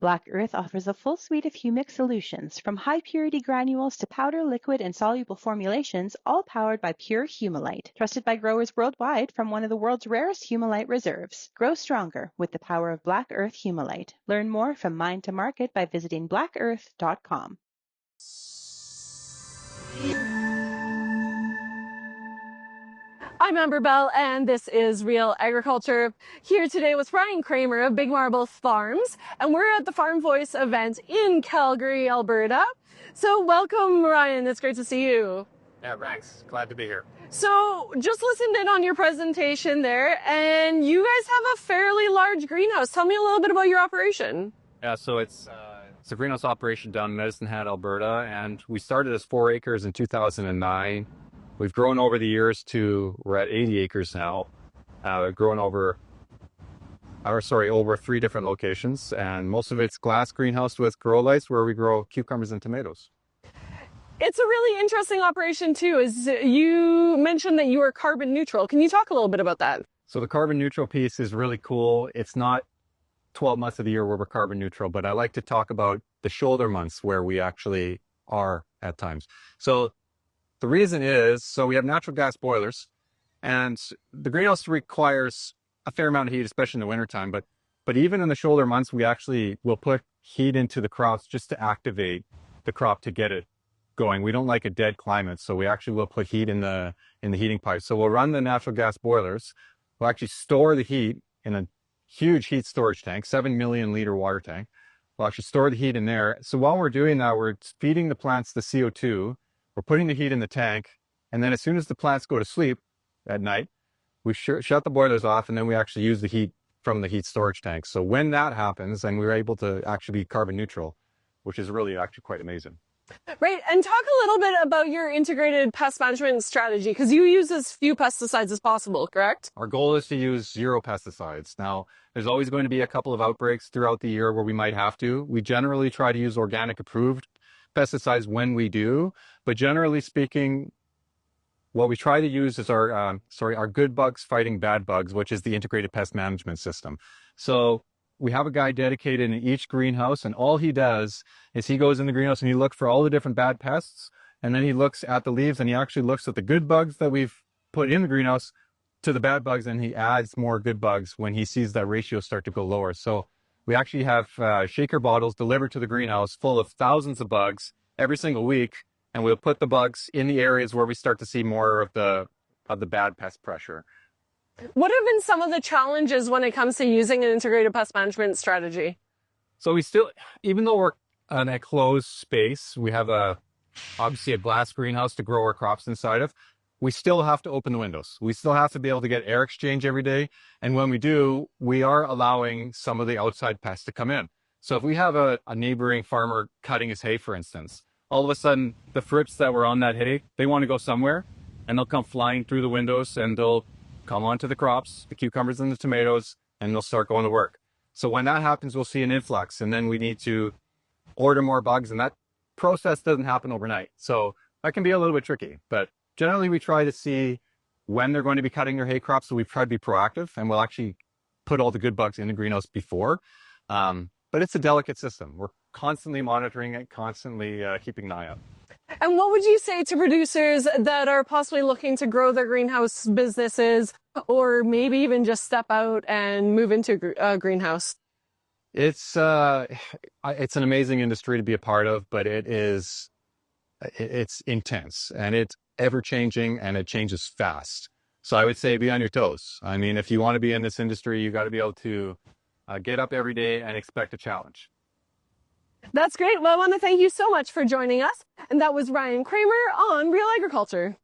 Black Earth offers a full suite of humic solutions, from high-purity granules to powder, liquid, and soluble formulations, all powered by pure humulite. Trusted by growers worldwide from one of the world's rarest humulite reserves. Grow stronger with the power of Black Earth humulite. Learn more from mine to market by visiting blackearth.com. I'm Amber Bell, and this is Real Agriculture. Here today with Ryan Cramer of Big Marble Farms, and we're at the FarmVoice event in Calgary, Alberta. So welcome, Ryan. It's great to see you. Yeah, thanks. Glad to be here. So just listened in on your presentation there, and you guys have a fairly large greenhouse. Tell me a little bit about your operation. Yeah, so it's a greenhouse operation down in Medicine Hat, Alberta, and we started as 4 acres in 2009. We've grown over the years to, we're at 80 acres now. Grown over 3 different locations, and most of it's glass greenhouse with grow lights where we grow cucumbers and tomatoes. It's a really interesting operation too. Is you mentioned that you are carbon neutral. Can you talk a little bit about that? So the carbon neutral piece is really cool. It's not 12 months of the year where we're carbon neutral, but I like to talk about the shoulder months where we actually are at times. So the reason is, so we have natural gas boilers, and the greenhouse requires a fair amount of heat, especially in the wintertime. But even in the shoulder months, we actually will put heat into the crops just to activate the crop to get it going. We don't like a dead climate, so we actually will put heat in the heating pipes. So we'll run the natural gas boilers. We'll actually store the heat in a huge heat storage tank, 7-million-litre water tank. We'll actually store the heat in there. So while we're doing that, we're feeding the plants the CO2. We're putting the heat in the tank, and then as soon as the plants go to sleep at night, we shut the boilers off, and then we actually use the heat from the heat storage tank. So when that happens, then we're able to actually be carbon neutral, which is really actually quite amazing. Right, and talk a little bit about your integrated pest management strategy, because you use as few pesticides as possible, correct? Our goal is to use 0 pesticides. Now, there's always going to be a couple of outbreaks throughout the year where we might have to. We generally try to use organic approved pesticides when we do, but generally speaking, what we try to use is our good bugs fighting bad bugs, which is the integrated pest management system. So we have a guy dedicated in each greenhouse, and all he does is he goes in the greenhouse and he looks for all the different bad pests, and then he looks at the leaves and he actually looks at the good bugs that we've put in the greenhouse to the bad bugs, and he adds more good bugs when he sees that ratio start to go lower. So we actually have shaker bottles delivered to the greenhouse full of thousands of bugs every single week, and we'll put the bugs in the areas where we start to see more of the bad pest pressure. What have been some of the challenges when it comes to using an integrated pest management strategy? So we still, even though we're in a closed space, we have obviously a glass greenhouse to grow our crops inside of. We still have to open the windows. We still have to be able to get air exchange every day. And when we do, we are allowing some of the outside pests to come in. So if we have a neighboring farmer cutting his hay, for instance, all of a sudden the thrips that were on that hay, they want to go somewhere, and they'll come flying through the windows, and they'll come onto the crops, the cucumbers and the tomatoes, and they'll start going to work. So when that happens, we'll see an influx, and then we need to order more bugs, and that process doesn't happen overnight. So that can be a little bit tricky, but generally we try to see when they're going to be cutting their hay crops, so we've tried to be proactive, and we'll actually put all the good bugs in the greenhouse before. But it's a delicate system. We're constantly monitoring it, constantly keeping an eye out. And what would you say to producers that are possibly looking to grow their greenhouse businesses, or maybe even just step out and move into a greenhouse? It's an amazing industry to be a part of, but it's intense, and it's ever changing, and it changes fast. So I would say be on your toes. I mean, if you want to be in this industry, you got to be able to get up every day and expect a challenge. That's great. Well, I want to thank you so much for joining us. And that was Ryan Cramer on Real Agriculture.